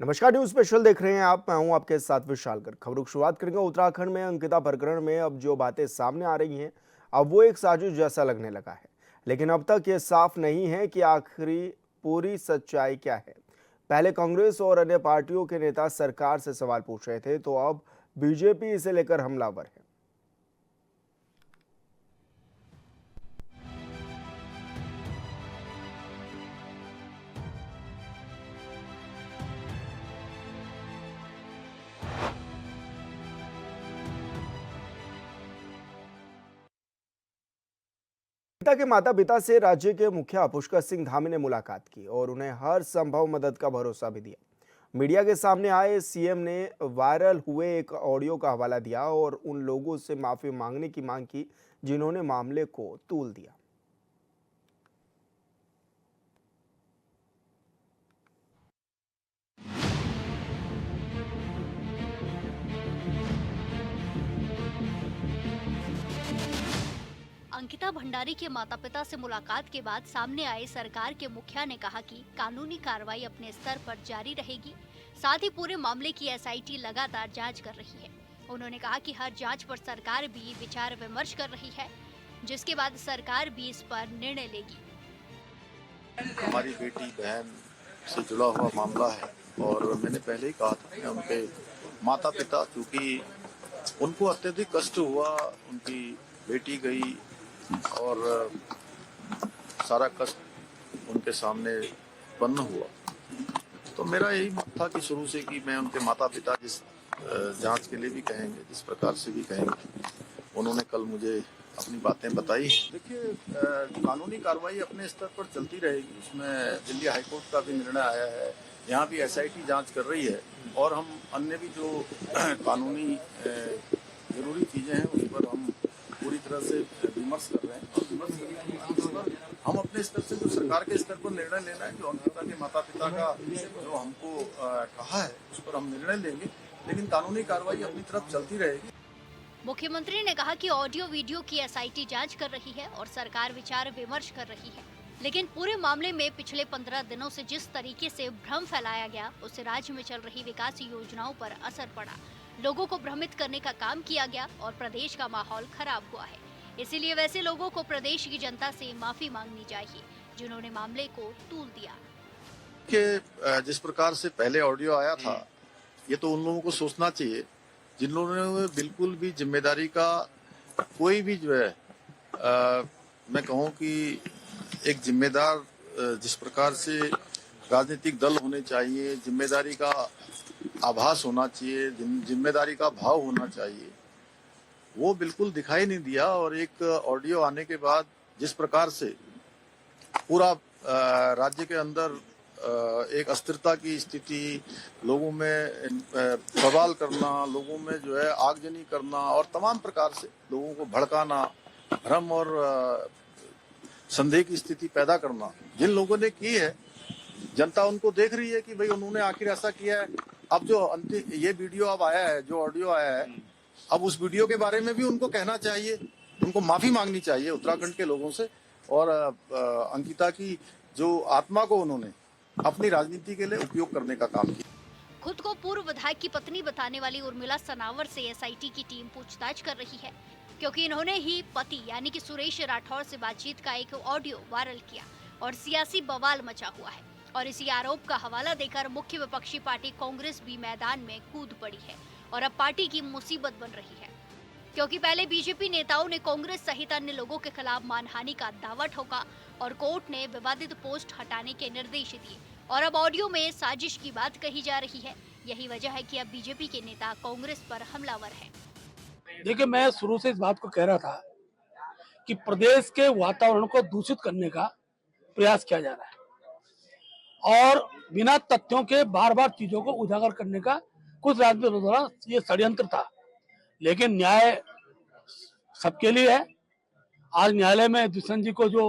नमस्कार, news special देख रहे हैं आप। मैं हूं आपके साथ विशाल कर। खबरों की शुरुआत करेंगे उत्तराखंड में अंकिता प्रकरण में। अब जो बातें सामने आ रही हैं, अब वो एक साजिश जैसा लगने लगा है, लेकिन अब तक ये साफ नहीं है कि आखिरी पूरी सच्चाई क्या है। पहले कांग्रेस और अन्य पार्टियों के नेता सरकार से सवाल पूछ रहे थे, तो अब बीजेपी इसे लेकर हमलावर है। पिता के माता पिता से राज्य के मुखिया पुष्कर सिंह धामी ने मुलाकात की और उन्हें हर संभव मदद का भरोसा भी दिया। मीडिया के सामने आए सीएम ने वायरल हुए एक ऑडियो का हवाला दिया और उन लोगों से माफी मांगने की मांग की जिन्होंने मामले को तूल दिया। अंकिता भंडारी के माता पिता से मुलाकात के बाद सामने आए सरकार के मुखिया ने कहा कि कानूनी कार्रवाई अपने स्तर पर जारी रहेगी। साथ ही पूरे मामले की एसआईटी लगातार जांच कर रही है। उन्होंने कहा कि हर जांच पर सरकार भी विचार विमर्श कर रही है, जिसके बाद सरकार भी इस पर निर्णय लेगी। हमारी बेटी बहन से जुड़ा हुआ मामला है और मैंने पहले ही कहा था कि उनके माता पिता, चूंकि उनको अत्यधिक कष्ट हुआ, उनकी बेटी गई और सारा कष्ट उनके सामने उत्पन्न हुआ, तो मेरा यही मत था कि शुरू से कि मैं उनके माता पिता जिस जांच के लिए भी कहेंगे, जिस प्रकार से भी कहेंगे, उन्होंने कल मुझे अपनी बातें बताई। देखिए, कानूनी कार्रवाई अपने स्तर पर चलती रहेगी। उसमें दिल्ली हाईकोर्ट का भी निर्णय आया है, यहाँ भी एसआईटी जांच कर रही है और हम अन्य भी जो कानूनी जरूरी चीजें हैं उस पर हम पूरी तरह से विमर्श कर रहे हैं और विमर्श करने के बाद हम अपने स्तर से जो सरकार के स्तर पर निर्णय लेना है, जो अंकिता के माता पिता का जो हमको कहा है उस पर हम निर्णय लेंगे, लेकिन कानूनी कार्रवाई अपनी तरफ चलती रहेगी। मुख्यमंत्री ने कहा कि ऑडियो वीडियो की एसआईटी जांच कर रही है और सरकार विचार विमर्श कर रही है, लेकिन पूरे मामले में पिछले 15 दिनों से जिस तरीके से भ्रम फैलाया गया, उससे राज्य में चल रही विकास योजनाओं पर असर पड़ा। लोगों को भ्रमित करने का काम किया गया और प्रदेश का माहौल खराब हुआ है। इसीलिए वैसे लोगों को प्रदेश की जनता से माफी मांगनी चाहिए जिन्होंने मामले को तूल दिया। कि जिस प्रकार से पहले ऑडियो आया था, ये तो उन लोगों को सोचना चाहिए जिन्होंने बिल्कुल भी जिम्मेदारी का कोई भी जो है मैं कहूँ कि एक जिम्मेदार जिस प्रकार से राजनीतिक दल होने चाहिए, जिम्मेदारी का आभास होना चाहिए, जिम्मेदारी का भाव होना चाहिए, वो बिल्कुल दिखाई नहीं दिया। और एक ऑडियो आने के बाद जिस प्रकार से पूरा राज्य के अंदर एक अस्थिरता की स्थिति, लोगों में सवाल करना, लोगों में जो है आगजनी करना और तमाम प्रकार से लोगों को भड़काना, भ्रम और संदेह की स्थिति पैदा करना जिन लोगों ने की है, जनता उनको देख रही है कि भाई उन्होंने आखिर ऐसा किया है। अब जो ये वीडियो अब आया है, जो ऑडियो आया है, अब उस वीडियो के बारे में भी उनको कहना चाहिए, उनको माफी मांगनी चाहिए उत्तराखंड के लोगों से। और अंकिता की जो आत्मा को उन्होंने अपनी राजनीति के लिए उपयोग करने का काम किया। खुद को पूर्व विधायक की पत्नी बताने वाली उर्मिला सनावर से एसआईटी की टीम पूछताछ कर रही है, क्योंकि इन्होंने ही पति यानी कि सुरेश राठौर से बातचीत का एक ऑडियो वायरल किया और सियासी बवाल मचा हुआ है। और इसी आरोप का हवाला देकर मुख्य विपक्षी पार्टी कांग्रेस भी मैदान में कूद पड़ी है और अब पार्टी की मुसीबत बन रही है, क्योंकि पहले बीजेपी नेताओं ने कांग्रेस सहित अन्य लोगों के खिलाफ मानहानि का दावा ठोका और कोर्ट ने विवादित पोस्ट हटाने के निर्देश दिए और अब ऑडियो में साजिश की बात कही जा रही है। यही वजह है कि अब बीजेपी के नेता कांग्रेस पर हमलावर हैं। देखिए, मैं शुरू से इस बात को कह रहा था कि प्रदेश के वातावरण को दूषित करने का प्रयास किया जा रहा है और बिना तथ्यों के बार बार चीजों को उजागर करने का कुछ राजनीतिकों द्वारा ये षड्यंत्र था। लेकिन न्याय सबके लिए है। आज न्यायालय में दुष्यंत जी को जो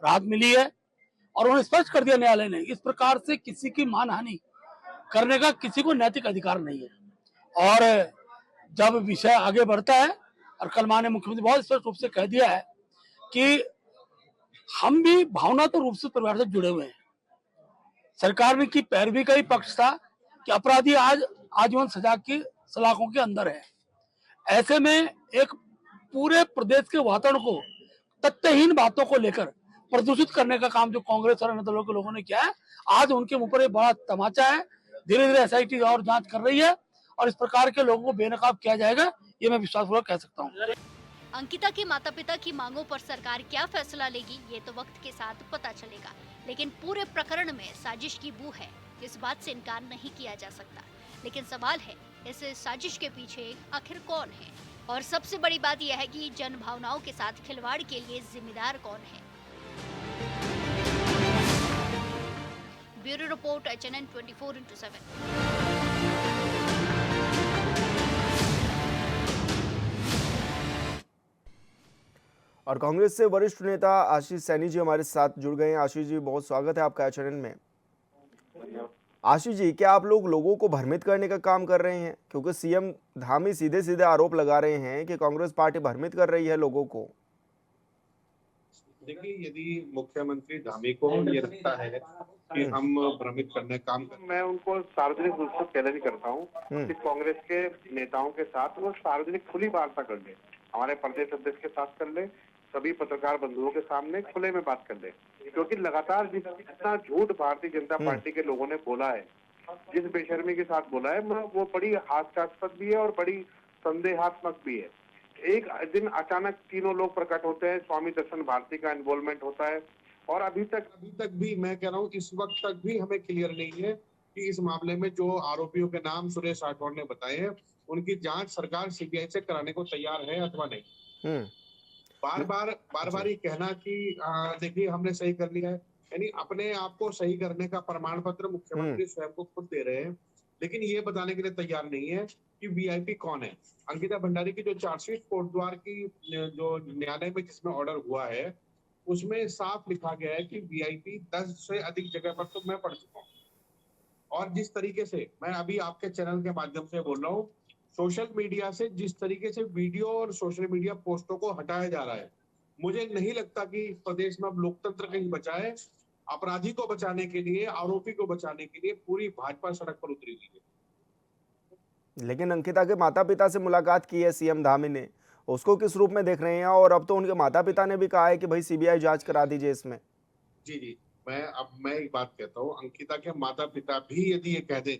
राहत मिली है और उन्हें स्पष्ट कर दिया न्यायालय ने, इस प्रकार से किसी की मानहानि करने का किसी को नैतिक अधिकार नहीं है। और जब विषय आगे बढ़ता है, और कल माननीय मुख्यमंत्री बहुत स्पष्ट रूप से कह दिया है कि हम भी भावनात्मक रूप से परिवार से जुड़े हुए हैं। सरकार ने की पैरवी का ही पक्ष था कि अपराधी आज आजीवन सजा की सलाखों के अंदर है। ऐसे में एक पूरे प्रदेश के वातावरण को तथ्यहीन बातों को लेकर प्रदूषित करने का काम जो कांग्रेस और अन्य दलों के लोगों ने किया है, आज उनके मुंह पर एक बड़ा तमाचा है। धीरे धीरे एसआईटी और जांच कर रही है और इस प्रकार के लोगों को बेनकाब किया जाएगा, ये मैं विश्वासपूर्वक कह सकता हूँ। अंकिता के माता पिता की मांगों पर सरकार क्या फैसला लेगी, ये तो वक्त के साथ पता चलेगा। लेकिन पूरे प्रकरण में साजिश की बू है, इस बात से इनकार नहीं किया जा सकता। लेकिन सवाल है, इस साजिश के पीछे आखिर कौन है? और सबसे बड़ी बात यह है कि जन भावनाओं के साथ खिलवाड़ के लिए जिम्मेदार कौन है? Bureau report HNN 24/7। और कांग्रेस से वरिष्ठ नेता आशीष सैनी जी हमारे साथ जुड़ गए हैं। आशीष जी, बहुत स्वागत है आपका एचएनएन में। आशीष जी, क्या आप लोगों को भ्रमित करने का काम कर रहे हैं? क्योंकि सीएम धामी सीधे सीधे आरोप लगा रहे हैं कि कांग्रेस पार्टी भ्रमित कर रही है लोगों को। देखिए, यदि मुख्यमंत्री धामी को ये लगता है कि हम भ्रमित करने का काम करते, मैं उनको सार्वजनिक रूप से चैलेंज करता हूँ कि कांग्रेस के नेताओं के साथ वो सार्वजनिक खुली वार्ता कर ले, हमारे प्रदेश अध्यक्ष के साथ कर ले, सभी पत्रकार बंधुओं के सामने खुले में बात कर ले। क्योंकि लगातार जितना झूठ भारतीय जनता पार्टी के लोगों ने बोला है, जिस बेशर्मी के साथ बोला है, वो बड़ी हास्यास्पद भी है और बड़ी संदेहात्मक भी है। एक दिन अचानक तीनों लोग प्रकट होते हैं, स्वामी दर्शन भारती का इन्वॉल्वमेंट होता है, और अभी तक भी मैं कह रहा हूँ, इस वक्त तक भी हमें क्लियर नहीं है कि इस मामले में जो आरोपियों के नाम सुरेश राठौड़ ने बताए हैं, उनकी जांच सरकार सीबीआई से कराने को तैयार है अथवा नहीं। बार बार ये कहना कि देखिए हमने सही कर लिया है, यानी अपने आप को सही करने का प्रमाण पत्र मुख्यमंत्री स्वयं को खुद दे रहे हैं, लेकिन ये बताने के लिए तैयार नहीं है कि वीआईपी कौन है। अंकिता भंडारी की जो चार्जशीट कोटद्वार की जो न्यायालय में जिसमें ऑर्डर हुआ है, उसमें साफ लिखा गया है कि वीआईपी 10 से अधिक जगह पर तो मैं पढ़ चुका हूँ। और जिस तरीके से मैं अभी आपके चैनल के माध्यम से बोल रहा हूँ, सोशल मीडिया से जिस तरीके से वीडियो और सोशल मीडिया पोस्टों को हटाया जा रहा है, मुझे नहीं लगता कि प्रदेश में अब लोकतंत्र कहीं बचा है। अपराधी को बचाने के लिए, आरोपी को बचाने के लिए पूरी भाजपा सड़क पर उतरी हुई है। लेकिन अंकिता के माता पिता से मुलाकात की है सीएम धामी ने, उसको किस रूप में देख रहे हैं? और अब तो उनके माता पिता ने भी कहा है कि भाई सीबीआई जांच करा दीजिए इसमें। जी, मैं एक बात कहता हूँ, अंकिता के माता पिता भी यदि ये कह दें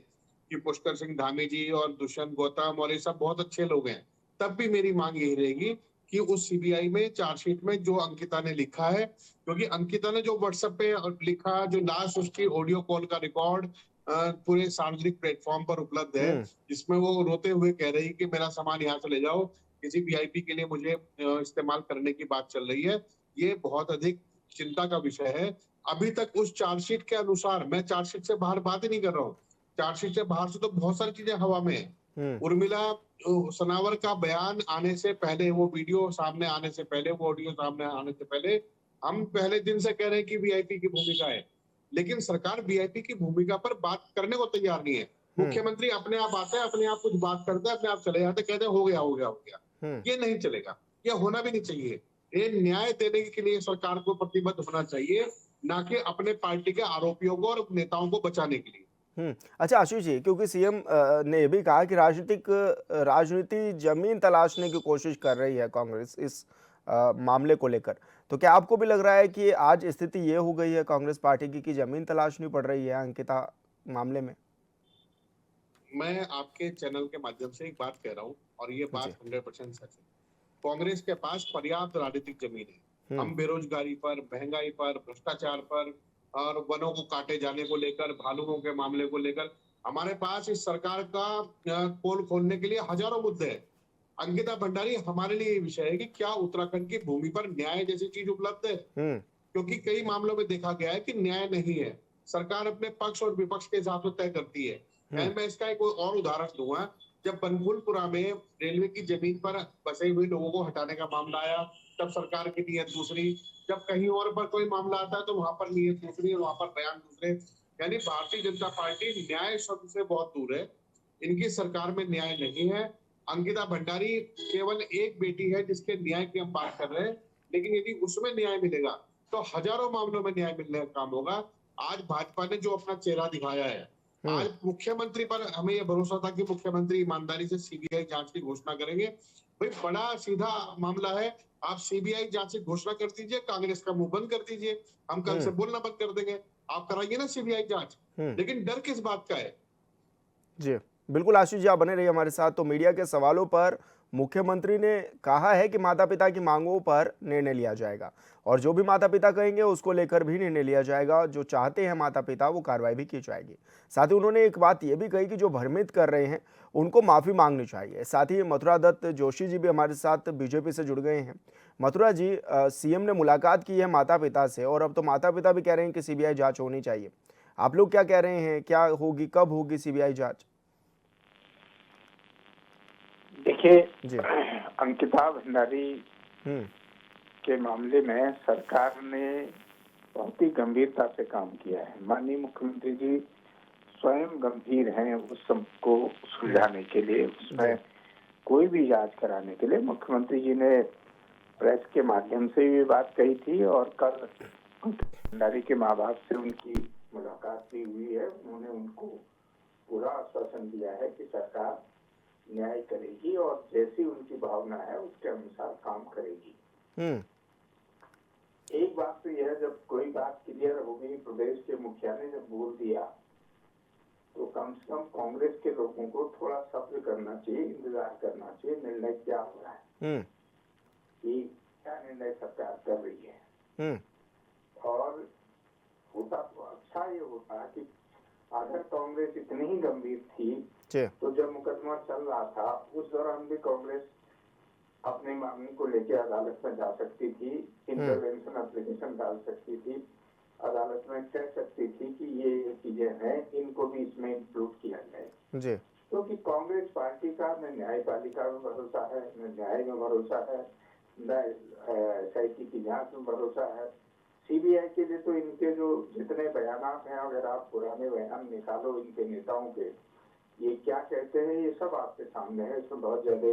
कि पुष्कर सिंह धामी जी और दुष्यंत गौतम और ये सब बहुत अच्छे लोग हैं, तब भी मेरी मांग यही रहेगी कि उस सीबीआई में चार्जशीट में जो अंकिता ने लिखा है, क्योंकि अंकिता ने जो व्हाट्सएप पे लिखा, जो लास्ट उसकी ऑडियो कॉल का रिकॉर्ड पूरे सार्वजनिक प्लेटफॉर्म पर उपलब्ध है, जिसमें वो रोते हुए कह रही कि मेरा सामान यहाँ से ले जाओ, किसी वीआईपी के लिए मुझे इस्तेमाल करने की बात चल रही है, ये बहुत अधिक चिंता का विषय है। अभी तक उस चार्जशीट के अनुसार, मैं चार्जशीट से बाहर बात ही नहीं कर रहा हूँ, चार्जशीट से बाहर से तो बहुत सारी चीजें हवा में है। उर्मिला सनावर का बयान आने से पहले, वो वीडियो सामने आने से पहले, वो ऑडियो सामने आने से पहले, हम पहले दिन से कह रहे हैं कि वीआईपी की भूमिका है, लेकिन सरकार वीआईपी की भूमिका पर बात करने को तैयार नहीं है। मुख्यमंत्री अपने आप आते हैं, अपने आप कुछ बात करते हैं, अपने आप चले जाते, कहते हैं हो गया। ये नहीं चलेगा, ये होना भी नहीं चाहिए। ये न्याय देने के लिए सरकार को प्रतिबद्ध होना चाहिए, ना कि अपने पार्टी के आरोपियों को और नेताओं को बचाने के लिए। अच्छा आशीष जी, क्योंकि सीएम ने यह भी कहा कि राजनीति जमीन तलाशने की कोशिश कर रही है कांग्रेस इस मामले को लेकर, तो क्या आपको भी लग रहा है कि आज स्थिति ये हो गई है कांग्रेस पार्टी की कि जमीन तलाशनी पड़ रही है अंकिता मामले में? मैं आपके चैनल के माध्यम से एक बात कह रहा हूँ, और ये बात 100% सच है। कांग्रेस के पास पर्याप्त राजनीतिक जमीन है। हम बेरोजगारी पर, महंगाई पर, भ्रष्टाचार पर और वनों को काटे जाने को लेकर, भालुओं के मामले को लेकर हमारे पास इस सरकार का पोल खोलने के लिए हजारों मुद्दे हैं। अंकिता भंडारी, हमारे लिए विषय है कि क्या उत्तराखंड की भूमि पर न्याय जैसी चीज उपलब्ध है? क्योंकि कई मामलों में देखा गया है कि न्याय नहीं है, सरकार अपने पक्ष और विपक्ष के हिसाब से तय करती है। मैं इसका एक और उदाहरण दूंगा। जब बनभूलपुरा में रेलवे की जमीन पर बसे हुए लोगों को हटाने का मामला आया, तब सरकार की नीयत दूसरी, जब कहीं और पर कोई मामला आता है तो वहां पर नीयत दूसरी और वहां पर बयान दूसरे। यानी भारतीय जनता पार्टी न्याय शब्द से बहुत दूर है, इनकी सरकार में न्याय नहीं है। अंकिता भंडारी केवल एक बेटी है जिसके न्याय की हम बात कर रहे हैं, लेकिन यदि उसमें न्याय मिलेगा तो हजारों मामलों में न्याय मिलने का काम होगा। आज भाजपा ने जो अपना चेहरा दिखाया है, आज मुख्यमंत्री पर हमें यह भरोसा था कि मुख्यमंत्री ईमानदारी से सीबीआई जांच की घोषणा करेंगे। भाई बड़ा सीधा मामला है, आप सीबीआई जांच की घोषणा कर दीजिए, कांग्रेस का मुंह बंद कर दीजिए, हम कल से बोलना बंद कर देंगे, आप कराइए ना सीबीआई जांच। लेकिन डर किस बात का है? जी बिल्कुल आशीष जी, आप बने रहिए हमारे साथ। तो मीडिया के सवालों पर मुख्यमंत्री ने कहा है कि माता पिता की मांगों पर निर्णय लिया जाएगा और जो भी माता पिता कहेंगे उसको लेकर भी निर्णय लिया जाएगा। जो चाहते हैं माता पिता वो कार्रवाई भी की जाएगी। साथ ही उन्होंने एक बात ये भी कही कि जो भ्रमित कर रहे हैं उनको माफ़ी मांगनी चाहिए। साथ ही मथुरा दत्त जोशी जी भी हमारे साथ बीजेपी से जुड़ गए हैं। मथुरा जी, सीएम ने मुलाकात की है माता पिता से और अब तो माता पिता भी कह रहे हैं कि सीबीआई जाँच होनी चाहिए। आप लोग क्या कह रहे हैं, क्या होगी, कब होगी सीबीआई जाँच? देखिए, जी अंकिता भंडारी के मामले में सरकार ने बहुत ही गंभीरता से काम किया है। माननीय मुख्यमंत्री जी स्वयं गंभीर हैं उस सबको सुलझाने के लिए, उसमें कोई भी जांच कराने के लिए। मुख्यमंत्री जी ने प्रेस के माध्यम से भी बात कही थी और कल भंडारी के माँ बाप से उनकी मुलाकात भी हुई है। उन्होंने उनको पूरा आश्वासन दिया है कि सरकार न्याय करेगी और जैसी उनकी भावना है उसके अनुसार काम करेगी। एक बात तो यह, जब कोई बात क्लियर हो गई, प्रदेश के मुखिया ने जब बोल दिया, तो कम से कम कांग्रेस के लोगों को थोड़ा सब्र करना चाहिए, इंतजार करना चाहिए निर्णय क्या हो रहा है, कि क्या निर्णय सरकार कर रही है। और होता तो अच्छा ये होता कि अगर कांग्रेस इतनी ही गंभीर थी तो जब मुकदमा चल रहा था उस दौरान भी कांग्रेस अपनी मांग को लेकर अदालत में जा सकती थी, इंटरवेंशन एप्लीकेशन डाल सकती थी, अदालत में कह सकती थी कि ये चीजें हैं, इनको भी इसमें इंक्लूड किया जाए। क्योंकि कांग्रेस पार्टी का न न्यायपालिका में भरोसा है, न न्याय में भरोसा है, न एसआईटी की जांच में भरोसा है। सीबीआई के लिए तो इनके जो जितने बयान हैं, अगर आप पुराने बयान निकालो इनके नेताओं के, ये क्या कहते हैं ये सब आपके सामने है। इसमें बहुत ज्यादा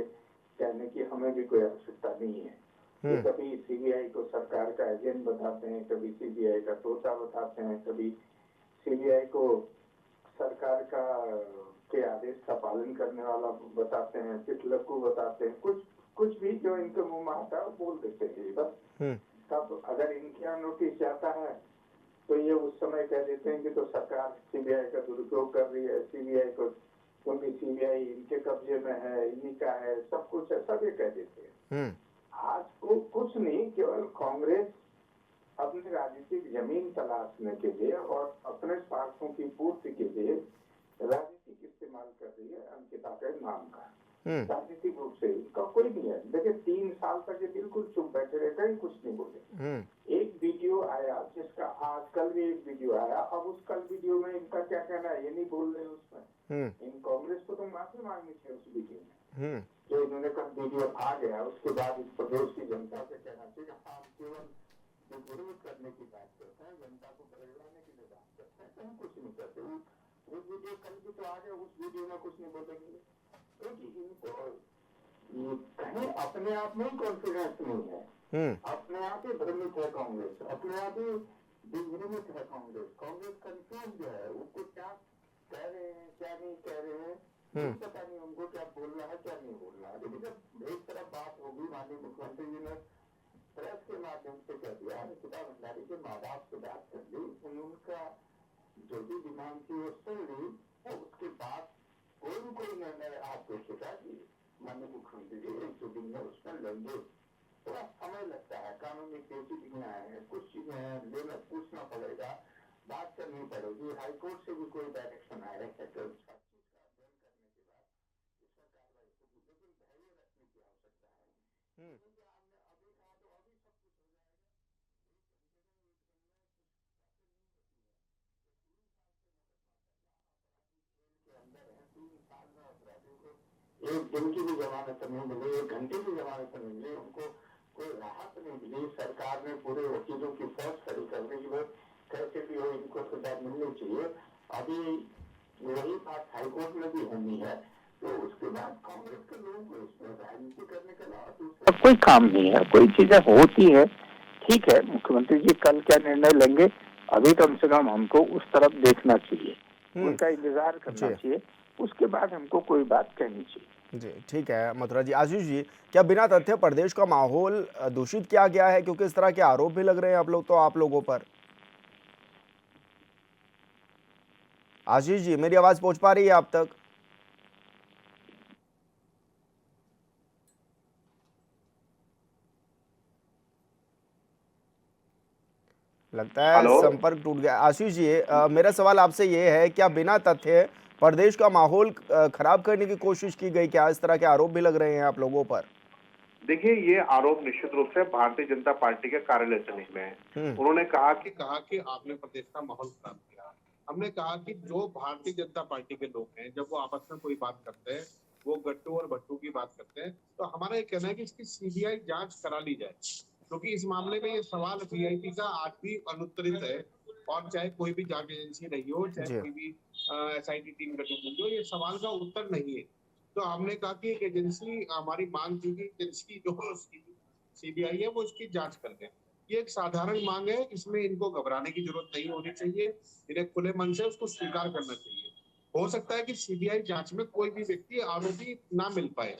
कहने की हमें भी कोई आवश्यकता नहीं है। कभी सीबीआई को सरकार का एजेंट बताते हैं, कभी सीबीआई का तोता बताते हैं, कभी सीबीआई को सरकार का के आदेश का पालन करने वाला बताते हैं, पिटलक्कू बताते हैं, कुछ भी जो इनके मुंह में आता है वो बोल देते हैं बस। तब अगर इनके यहाँ नोटिस जाता है तो ये उस समय कह देते हैं कि तो सरकार सीबीआई का दुरुपयोग कर रही है, सीबीआई को, क्योंकि सीबीआई इनके कब्जे में है, इन्हीं का है, सब कुछ है, सब ये कह देते हैं। आज को कुछ नहीं, केवल कांग्रेस अपनी राजनीतिक जमीन तलाशने के लिए और अपने स्वार्थों की पूर्ति के लिए राजनीतिक इस्तेमाल कर रही है अंकिता के नाम का। राजनीतिक रूप से इनका कोई नहीं है। देखिए 3 साल तक ये बिल्कुल चुप बैठे रहे, कहीं कुछ नहीं बोले। एक वीडियो आया जिसका आज कल भी एक वीडियो आया, अब उस कल वीडियो में इनका क्या कहना है ये नहीं बोल रहे उसमें। इन कांग्रेस को तो माफी मांगनी चाहिए उस वीडियो में जो इन्होंने कल वीडियो आ गया। उसके बाद इस प्रदेश की जनता से कहना चाहिए हाँ केवल विरोध करने की बात करते हैं, जनता को बदलवाने के लिए बात करते हैं, कहीं कुछ नहीं करते। उस वीडियो कल भी तो आ गया, उस वीडियो में कुछ नहीं बोलेंगे क्योंकि इनको कहीं अपने आप में कॉन्फिडेंस नहीं है, अपने आप ही भ्रमित है कांग्रेस, अपने आप ही विभ्रमित है कांग्रेस। कांग्रेस कंफ्यूज है, उनको क्या कह रहे हैं क्या नहीं कह रहे हैं, पता नहीं उनको क्या बोलना है क्या नहीं बोलना है। लेकिन जब एक तरफ बात होगी, माननीय मुख्यमंत्री जी ने प्रेस के माध्यम से कह दिया, अंकिता भंडारी के माँ बाप से बात कर ली, उनका जो भी डिमांड थी वो सुन ली, और उसके बाद कोई निर्णय आप देखिएगा कि माननीय मुख्यमंत्री जी एक शूटिंग में उसमें लेंगे। थोड़ा समय लगता है, कानूनी प्रोसीडिंग है, कुछ चीजें लेना पूछना पड़ेगा, बात करनी पड़ेगी, हाईकोर्ट से भी कोई डायरेक्शन आएगा तो उसका अध्ययन करने के बाद उसका कार्रवाई होगी। लेकिन धैर्य रखने की आवश्यकता है। हमने अभी कहा तो अभी सब कुछ हो जाएगा। एक दिन की भी जमानत नहीं मिली, 1 घंटे की जमानत नहीं मिली, उनको कोई राहत नहीं मिली। सरकार ने पूरे वकीलों की फौज खड़ी कर दी, वो कैसे भी हो इनको सजा मिलनी चाहिए। अभी वही बात हाईकोर्ट में भी होनी है, तो उसके बाद कांग्रेस के लोगों को इसमें राजनीति करने के अलावा दूसरा कोई काम नहीं है। कोई चीजें होती है, ठीक है, मुख्यमंत्री जी कल क्या निर्णय लेंगे, अभी कम से कम हमको उस तरफ देखना चाहिए। उनका इंतजार करना जी चाहिए, उसके बाद हमको कोई बात कहनी चाहिए। जी, ठीक है मथुरा जी। आशीष जी, क्या बिना तथ्य प्रदेश का माहौल दूषित किया गया है? क्योंकि इस तरह के आरोप भी लग रहे हैं आप लोगों पर। आशीष जी, मेरी आवाज पहुंच पा रही है आप तक? लगता है हेलो। संपर्क टूट गया। आशीष जी, मेरा सवाल आपसे ये है, क्या बिना तथ्य प्रदेश का माहौल खराब करने की कोशिश की गई? क्या इस तरह के आरोप भी लग रहे हैं आप लोगों पर? देखिए, ये आरोप निश्चित रूप से भारतीय जनता पार्टी के कार्यालय से निकले हैं। हम्म उन्होंने कहा कि आपने प्रदेश का माहौल खराब किया। हमने कहा कि जो भारतीय जनता पार्टी के लोग हैं, जब वो आपस में कोई बात करते हैं, वो गट्टू और भट्टू की बात करते हैं, तो हमारा ये कहना है कि इसकी सीबीआई जांच करा ली जाए, क्योंकि इस मामले में ये सवाल वीआईपी का आज भी अनुत्तरित है। और चाहे कोई भी जांच एजेंसी रही हो, चाहे जी कोई भी एसआईटी टीम गठित हुई हो, ये सवाल का उत्तर नहीं है। तो हमने कहा कि एक एजेंसी, हमारी मांग थी कि एजेंसी जो सीबीआई है वो इसकी जांच कर दे। ये एक साधारण मांग है, इसमें इनको घबराने की जरूरत नहीं होनी चाहिए, इन्हें खुले मन से उसको स्वीकार करना चाहिए। हो सकता है कि सीबीआई जांच में कोई भी व्यक्ति आरोपी ना मिल पाए।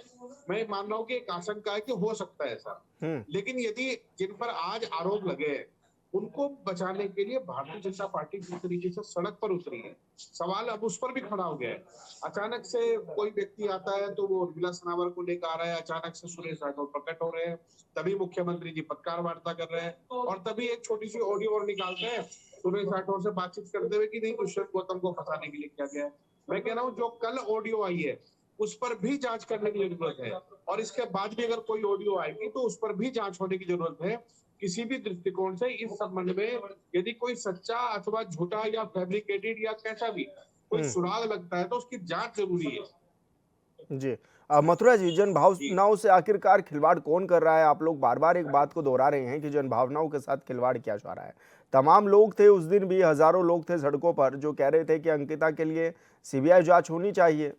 मैं मान रहा हूँ कि एक आशंका है कि हो सकता है ऐसा, हम्म लेकिन यदि जिन पर आज आरोप लगे हैं उनको बचाने के लिए भारतीय जनता पार्टी जिस तरीके से सड़क पर उतरी है, सवाल अब उस पर भी खड़ा हो गया है। अचानक से कोई व्यक्ति आता है तो वो उर्मिला सनावर को लेकर आ रहा है, अचानक से सुरेश राठौर प्रकट हो रहे हैं, तभी मुख्यमंत्री जी पत्रकार वार्ता कर रहे हैं और तभी एक छोटी सी ऑडियो और निकालते हैं सुरेश राठौर से बातचीत करते हुए कि नहीं, दुष्यंत गौतम को फंसाने के लिए किया गया है। मैं कह रहा हूँ जो कल ऑडियो आई है उस पर भी जांच करने की जरूरत है, और इसके बाद भी अगर कोई ऑडियो आएगी तो उस पर भी जांच होने की जरूरत है। किसी भी दृष्टिकोण से इस संबंध में यदि कोई सच्चा अथवा झूठा या फैब्रिकेटेड या कैसा भी कोई हम्म सुराग लगता है तो उसकी जांच जरूरी है। जी। मथुरा जी, जन जी। भावनाओं से आखिरकार खिलवाड़ कौन कर रहा है? आप लोग बार बार एक बात को दोहरा रहे हैं कि जन भावनाओं के साथ खिलवाड़ किया जा रहा है। तमाम लोग थे उस दिन भी, हजारों लोग थे सड़कों पर जो कह रहे थे कि अंकिता के लिए सीबीआई जांच होनी चाहिए।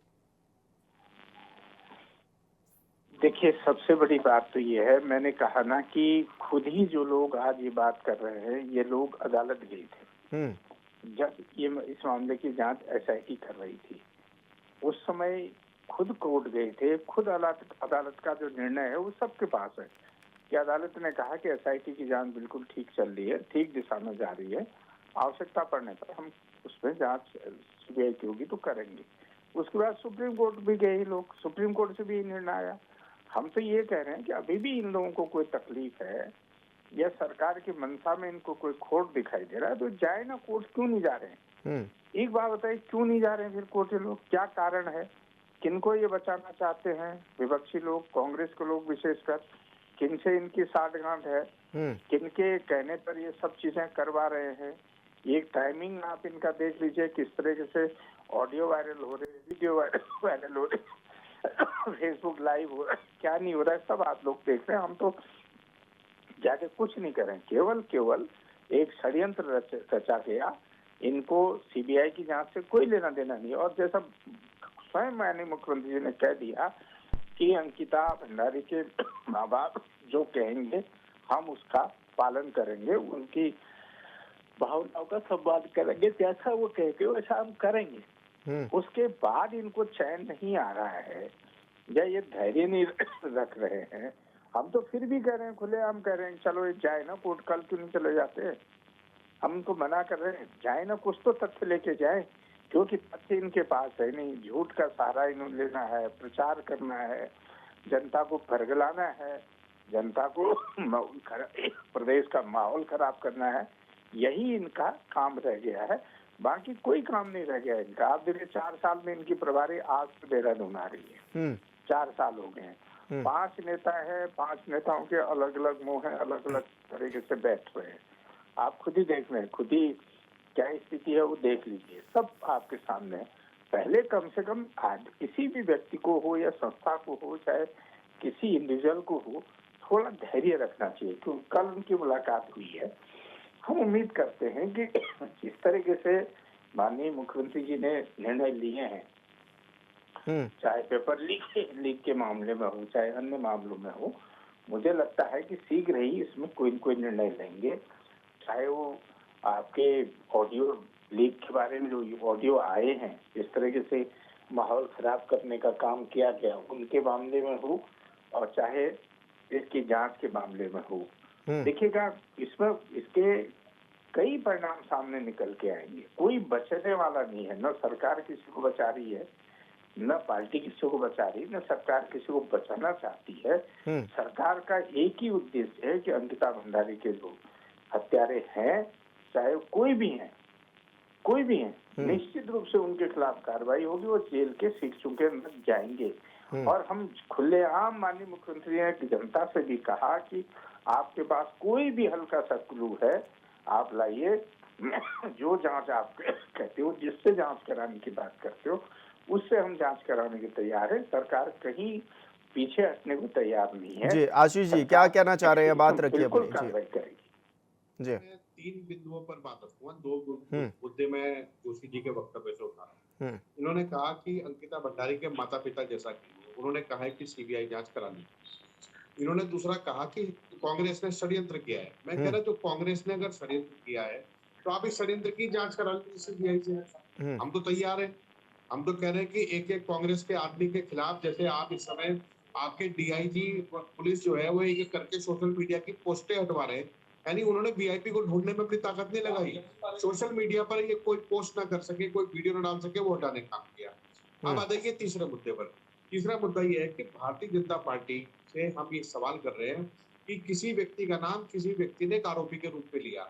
देखिए, सबसे बड़ी बात तो ये है, मैंने कहा ना कि खुद ही जो लोग आज ये बात कर रहे हैं, ये लोग अदालत गए थे हम्म जब ये इस मामले की जांच एसआईटी कर रही थी। उस समय खुद कोर्ट गए थे, खुद अदालत का जो निर्णय है वो सबके पास है कि अदालत ने कहा कि एसआईटी की जांच बिल्कुल ठीक चल रही है, ठीक दिशा में जा रही है, आवश्यकता पड़ने पर हम उसमें जांच सीबीआई की होगी तो करेंगे। उसके बाद सुप्रीम कोर्ट भी गए ही लोग, सुप्रीम कोर्ट से भी निर्णय आया। हम तो ये कह रहे हैं कि अभी भी इन लोगों को कोई तकलीफ है या सरकार की मंशा में इनको कोई खोट दिखाई दे रहा है तो जाए ना कोर्ट, क्यों नहीं जा रहे हैं? हम्म एक बात बताइए, क्यों नहीं जा रहे हैं फिर कोर्ट के लोग? क्या कारण है? किनको ये बचाना चाहते हैं? विपक्षी लोग, कांग्रेस के लोग विशेषकर, किनसे इनकी साठगांठ है, हम्म किनके कहने पर ये सब चीजें करवा रहे हैं? ये टाइमिंग आप इनका देख लीजिए, किस तरीके से ऑडियो वायरल हो रहे, वीडियो वायरल हो रहे, फेसबुक लाइव हो रहा है, क्या नहीं हो रहा है, सब आप लोग देख रहे हैं। हम तो जाके कुछ नहीं करें, केवल एक षड्यंत्र रचा गया, इनको सीबीआई की जांच से कोई लेना देना नहीं। और जैसा स्वयं माननीय मुख्यमंत्री जी ने कह दिया कि अंकिता भंडारी के माँ बाप जो कहेंगे हम उसका पालन करेंगे, उनकी भावनाओं का सम्मान करेंगे, जैसा वो कहेंगे वैसा हम करेंगे। उसके बाद इनको चैन नहीं आ रहा है या ये धैर्य नहीं रख रहे हैं। हम तो फिर भी कह रहे हैं, खुलेआम कह रहे हैं, चलो ये जाए ना कोर्ट, कल क्यों नहीं चले जाते हैं? हम तो मना कर रहे हैं, जाए ना, कुछ तो तथ्य लेके जाए, क्योंकि तथ्य इनके पास है नहीं। झूठ का सहारा इन्होंने लेना है, प्रचार करना है, जनता को फरगलाना है, जनता को प्रदेश का माहौल खराब करना है, यही इनका काम रह गया है। बाकी कोई काम नहीं रह गया इनका। आप देखिए 4 साल में इनकी प्रभारी आज से देहरादून आ रही है, 4 साल हो गए हैं। 5 नेता है, 5 नेताओं के अलग अलग मुंह है, अलग अलग तरीके से बैठ रहे हैं। आप खुद ही देख रहे हैं, खुद ही क्या स्थिति है वो देख लीजिए, सब आपके सामने है। पहले कम से कम आज किसी भी व्यक्ति को हो या संस्था को हो, चाहे किसी इंडिविजुअल को हो, थोड़ा धैर्य रखना चाहिए। क्योंकि कल उनकी मुलाकात हुई है, हम उम्मीद करते हैं कि जिस तरीके से माननीय मुख्यमंत्री जी ने निर्णय लिए हैं, चाहे पेपर लीक के मामले में हो, चाहे अन्य मामलों में हो, मुझे लगता है कि शीघ्र ही इसमें कोई न कोई निर्णय लेंगे। चाहे वो आपके ऑडियो लीक के बारे में जो ऑडियो आए हैं, इस तरीके से माहौल खराब करने का काम किया गया, उनके मामले में हो और चाहे इसकी जांच के मामले में हो, देखिएगा इसमें इसके कई परिणाम सामने निकल के आएंगे। कोई बचने वाला नहीं है, न सरकार किसी को बचा रही है, न पार्टी किसी को बचा रही, न सरकार किसी को बचाना चाहती है। सरकार का एक ही उद्देश्य है कि अंकिता भंडारी के जो हत्यारे हैं, चाहे कोई भी हैं, निश्चित रूप से उनके खिलाफ कार्रवाई होगी, वो जेल के शिक्षों के अंदर जाएंगे। और हम खुलेआम माननीय मुख्यमंत्री ने जनता से भी कहा कि आपके पास कोई भी हल्का सा क्लू है, आप लाइए, जो जांच आप कहते हो, जिससे जांच कराने की बात करते हो, उससे हम जांच कराने के तैयार है। सरकार कहीं पीछे हटने को तैयार नहीं है। जी आशीष जी, क्या कहना चाह रहे हैं, बात रखिए बिल्कुल अपनी। कार्रवाई करेगी। जी मैं 3 बिंदुओं पर बात रखूंगा, 2 मुद्दे मैं जोशी जी के वक्तव्य से उठा रहा हूँ। इन्होंने कहा कि अंकिता भंडारी के माता पिता जैसा की, उन्होंने कहा है कि सीबीआई जांच करानी। इन्होंने दूसरा कहा कि कांग्रेस ने षड्यंत्र किया है। मैं कह रहा हूं, जो कांग्रेस ने अगर षड्यंत्र किया है तो आप इस षड्यंत्र की जांच करा लीजिए सीबीआई से। हम तो तैयार हैं। हम तो कह रहे हैं कि एक एक कांग्रेस के आदमी के खिलाफ, जैसे आप इस समय आपके डीआईजी पुलिस जो है वो एक एक करके सोशल मीडिया की पोस्टें हटवा रहे हैं, यानी उन्होंने वीआईपी को ढूंढने में अपनी ताकत नहीं लगाई। सोशल मीडिया पर ये कोई पोस्ट ना कर सके, कोई वीडियो ना डाल सके, वो हटाने का काम किया। अब आ देखिए तीसरे मुद्दे पर। तीसरा मुद्दा ये है कि भारतीय जनता पार्टी से हम ये सवाल कर रहे हैं कि किसी व्यक्ति का नाम किसी व्यक्ति ने एक आरोपी के रूप में लिया,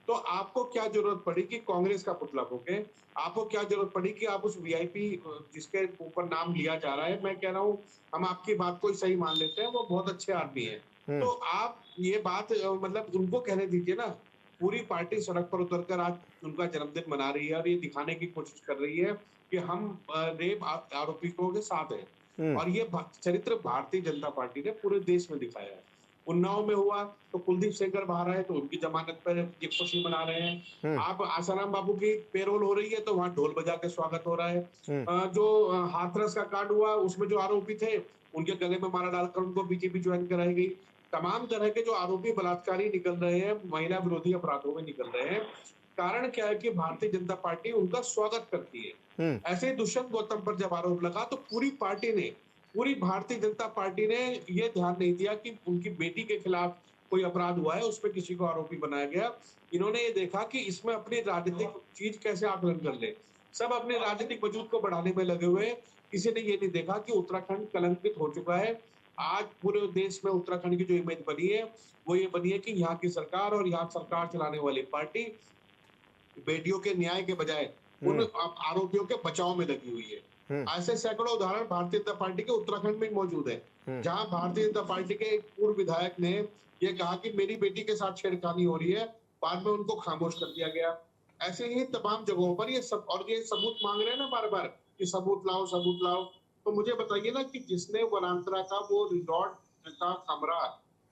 तो आपको क्या जरूरत पड़ी कि कांग्रेस का पुतला फूके? आपको क्या जरूरत पड़ी कि आप उस वीआईपी जिसके ऊपर नाम लिया जा रहा है, मैं कह रहा हूँ हम आपकी बात को सही मान लेते हैं, वो बहुत अच्छे आदमी है, तो आप ये बात मतलब उनको कहने दीजिए ना। पूरी पार्टी सड़क पर उतरकर आज उनका जन्मदिन मना रही है और ये दिखाने की कोशिश कर रही है कि हम रेप आरोपियों के साथ हैं। और ये चरित्र भारतीय जनता पार्टी ने पूरे देश में दिखाया है। उन्नाव में हुआ तो कुलदीप सेंगर बाहर आए तो उनकी जमानत पर ये खुशी मना रहे हैं। आप आसाराम बाबू की पेरोल हो रही है तो वहाँ ढोल बजा के स्वागत हो रहा है। जो हाथरस का कांड हुआ उसमें जो आरोपी थे उनके गले में माला डालकर उनको बीजेपी ज्वाइन कराई गई। तमाम तरह के जो आरोपी बलात्कारी निकल रहे हैं, महिला विरोधी अपराधों में निकल रहे हैं। कारण क्या है कि भारतीय जनता पार्टी उनका स्वागत करती है। ऐसे ही दुष्यंत गौतम पर जब आरोप लगा तो पूरी भारतीय जनता पार्टी ने ये ध्यान नहीं दिया कि उनकी बेटी के खिलाफ कोई अपराध हुआ है, उसमें किसी को आरोपी बनाया गया। इन्होंने ये देखा कि इसमें अपनी राजनीतिक चीज कैसे आकलन कर ले। सब अपने राजनीतिक वजूद को बढ़ाने में लगे हुए। किसी ने ये नहीं देखा कि उत्तराखंड कलंकित हो चुका है। आज पूरे देश में उत्तराखंड की जो इमेज बनी है वो ये बनी है कि यहाँ की सरकार और यहाँ सरकार चलाने वाली पार्टी बेटियों के न्याय के बजाय उन आरोपियों के बचाव में लगी हुई है। ऐसे सैकड़ों उदाहरण भारतीय जनता पार्टी के उत्तराखंड में मौजूद है, जहां भारतीय जनता पार्टी के एक पूर्व विधायक ने ये कहा कि मेरी बेटी के साथ छेड़खानी हो रही है, बाद में उनको खामोश कर दिया गया। ऐसे ही तमाम जगहों पर ये सब, और ये सबूत मांग रहे हैं ना बार बार कि सबूत लाओ। तो मुझे बताइए ना कि जिसने वनांतरा का वो रिजॉर्ट का कमरा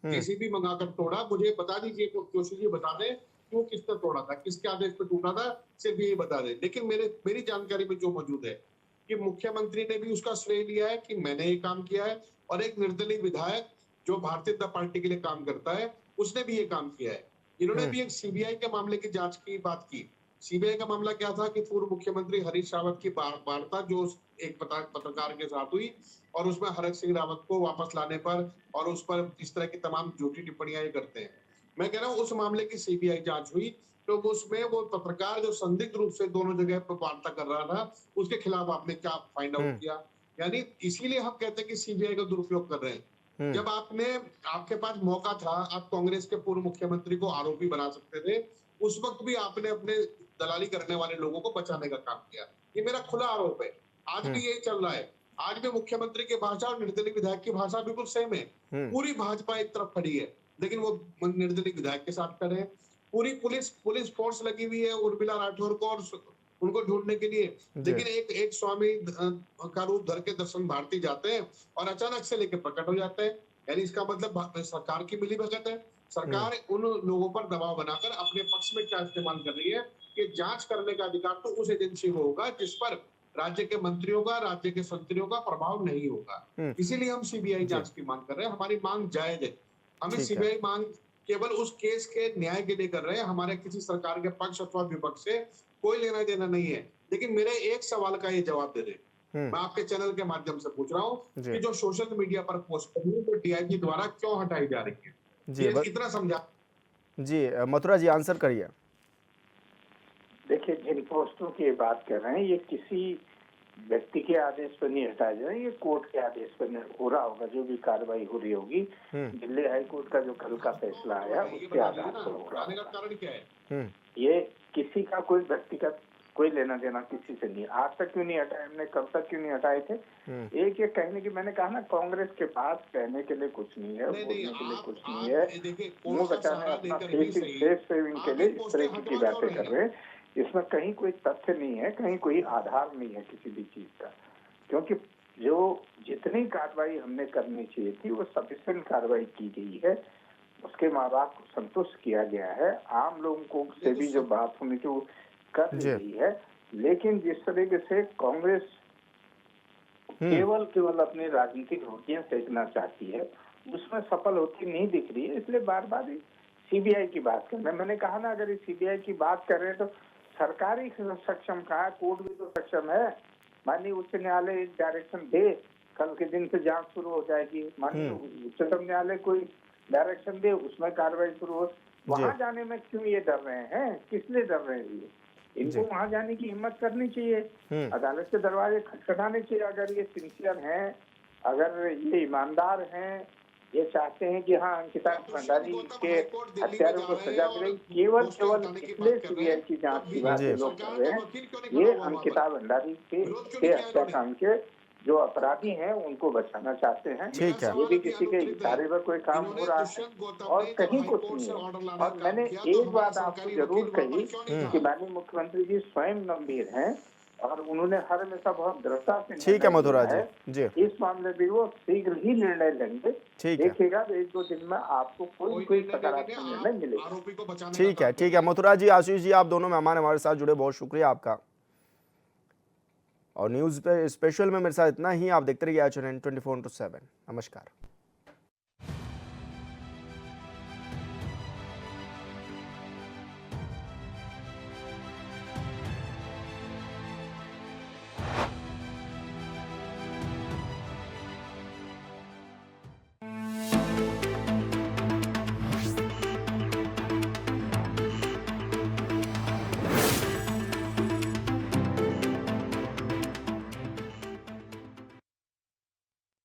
जेसीबी मंगाकर तोड़ा, मुझे बता दीजिए, जोशी जी बता दें क्यों, किसने तोड़ा था, किसके आदेश पे टूटा था, सिर्फ ये बता दें। लेकिन मेरी जानकारी में जो मौजूद है कि मुख्यमंत्री ने भी उसका श्रेय लिया है कि मैंने ये काम किया है, और एक निर्दलीय विधायक जो भारतीय जनता पार्टी के लिए काम करता है उसने भी ये काम किया है। इन्होंने भी एक सीबीआई के मामले की जांच की बात की। सीबीआई का मामला क्या था कि पूर्व मुख्यमंत्री हरीश रावत की वार्ता जो एक पत्रकार के साथ हुई और उसमें हरक सिंह रावत को वापस लाने पर और उस पर इस तरह की तमाम झूठी टिप्पणियां करते हैं। मैं कह रहा हूँ उस मामले की सीबीआई जांच हुई तो उसमें वो पत्रकार जो संदिग्ध रूप से दोनों जगह पर वार्ता कर रहा था उसके खिलाफ आपने क्या फाइंड आउट किया? यानी इसीलिए हम कहते हैं कि सीबीआई का दुरुपयोग कर रहे हैं। जब आपके पास मौका था, आप कांग्रेस के पूर्व मुख्यमंत्री को आरोपी बना सकते थे, उस वक्त भी आपने अपने दलाली करने वाले लोगों को बचाने का काम किया। ये मेरा खुला आरोप है। आज भी यही चल रहा है। आज भी मुख्यमंत्री की भाषा और निर्दलीय विधायक की भाषा बिल्कुल सेम है। पूरी भाजपा एक तरफ खड़ी है लेकिन वो निर्दलीय विधायक के साथ खड़े हैं। पूरी पुलिस फोर्स लगी हुई है उर्मिला राठौर को और उनको ढूंढने के लिए, लेकिन एक स्वामी का रूप धर के दर्शन भारती जाते हैं और अचानक से लेके प्रकट हो जाते हैं। यानी इसका मतलब सरकार की मिलीभगत है। सरकार उन लोगों पर दबाव बनाकर अपने पक्ष में क्या इस्तेमाल कर रही है कि जांच करने का अधिकार तो उस एजेंसी को होगा जिस पर राज्य के मंत्रियों का, राज्य के संतरियों का प्रभाव नहीं होगा। इसीलिए हम सीबीआई जांच की मांग कर रहे हैं। हमारी मांग जायज है। हम सीबीआई मांग केवल उस केस के न्याय के लिए कर रहे हैं। हमारे किसी सरकार के पक्ष अथवा विपक्ष से कोई लेना देना नहीं है। लेकिन मेरे एक सवाल का ये जवाब दे दे, मैं आपके चैनल के माध्यम से पूछ रहा हूँ कि जो सोशल मीडिया पर पोस्ट कर रही है तो डीआईजी द्वारा क्यों हटाई जा रही है, जी ये इतना समझा। जी मथुरा जी आंसर करिए। देखिए, जिन पोस्टों की बात कर रहे हैं ये किसी व्यक्ति के आदेश पर नहीं हटाया जा रहा है, ये कोर्ट के आदेश पर हो रहा होगा। जो भी कार्रवाई हो रही होगी दिल्ली हाई कोर्ट का जो कल का फैसला आया उसके आधार पर हो रहा हटाने का होगा। कारण क्या है? ये किसी का कोई व्यक्तिगत कोई लेना देना किसी से नहीं। आज तक क्यों नहीं हटाए हमने, कब तक क्यों नहीं हटाए थे? एक ये कहने की, मैंने कहा ना, कांग्रेस के पास कहने के लिए कुछ नहीं है, बोलने के लिए कुछ नहीं है, मुंह बचाने अपना फेस सेविंग के लिए इस तरह की बातें कर रहे हैं। इसमें कहीं कोई तथ्य नहीं है, कहीं कोई आधार नहीं है किसी भी चीज का, क्योंकि जो जितनी कार्रवाई हमने करनी चाहिए थी वो सफिशिएंट कार्रवाई की गई है। उसके माँ बाप को संतुष्ट किया गया है, आम लोगों को से भी जो बात होनी थी वो कर ली गई है। लेकिन जिस तरीके से कांग्रेस केवल अपनी राजनीतिक रोटियां सेकना चाहती है उसमें सफल होती नहीं दिख रही है, इसलिए बार बार सीबीआई की बात कर रहे हैं। मैंने कहा ना, अगर इस सीबीआई की बात कर रहे हैं तो सरकार ही सक्षम कहा है, कोर्ट भी तो सक्षम है। माननीय उच्च न्यायालय एक डायरेक्शन दे, कल के दिन से जांच शुरू हो जाएगी। माननीय उच्चतम न्यायालय कोई डायरेक्शन दे, उसमें कार्रवाई शुरू हो। वहां जाने में क्यों ये डर रहे हैं, किस लिए डर रहे हैं? इनको वहां जाने की हिम्मत करनी चाहिए, अदालत के दरवाजे खटखटाने चाहिए। अगर ये सिंसियर हैं, अगर ये ईमानदार हैं, ये चाहते हैं कि हाँ अंकिता भंडारी के हत्यारों को सजा मिले, केवल इसलिए सीबीआई की जांच की बात लोग कर रहे हैं। ये अंकिता भंडारी के हत्याकांड के जो अपराधी हैं उनको बचाना चाहते हैं। ठीक है। ये भी किसी के इशारे पर कोई काम हो रहा है और कहीं कुछ नहीं है। और मैंने एक बात आपको जरूर कही कि माननीय मुख्यमंत्री जी स्वयं गंभीर हैं और उन्होंने हर हमेशा बहुत दृढ़ता से, ठीक है मथुरा जी, इस मामले में वो शीघ्र ही निर्णय लेंगे। देखिएगा 1-2 दिन में आपको कोई सकारात्मक निर्णय मिलेगा। ठीक है मथुरा जी, आशीष जी, आप दोनों मेहमान हमारे साथ जुड़े, बहुत शुक्रिया आपका। और न्यूज़ पे स्पेशल में मेरे साथ इतना ही। आप देखते रहिए आज 24/7। नमस्कार।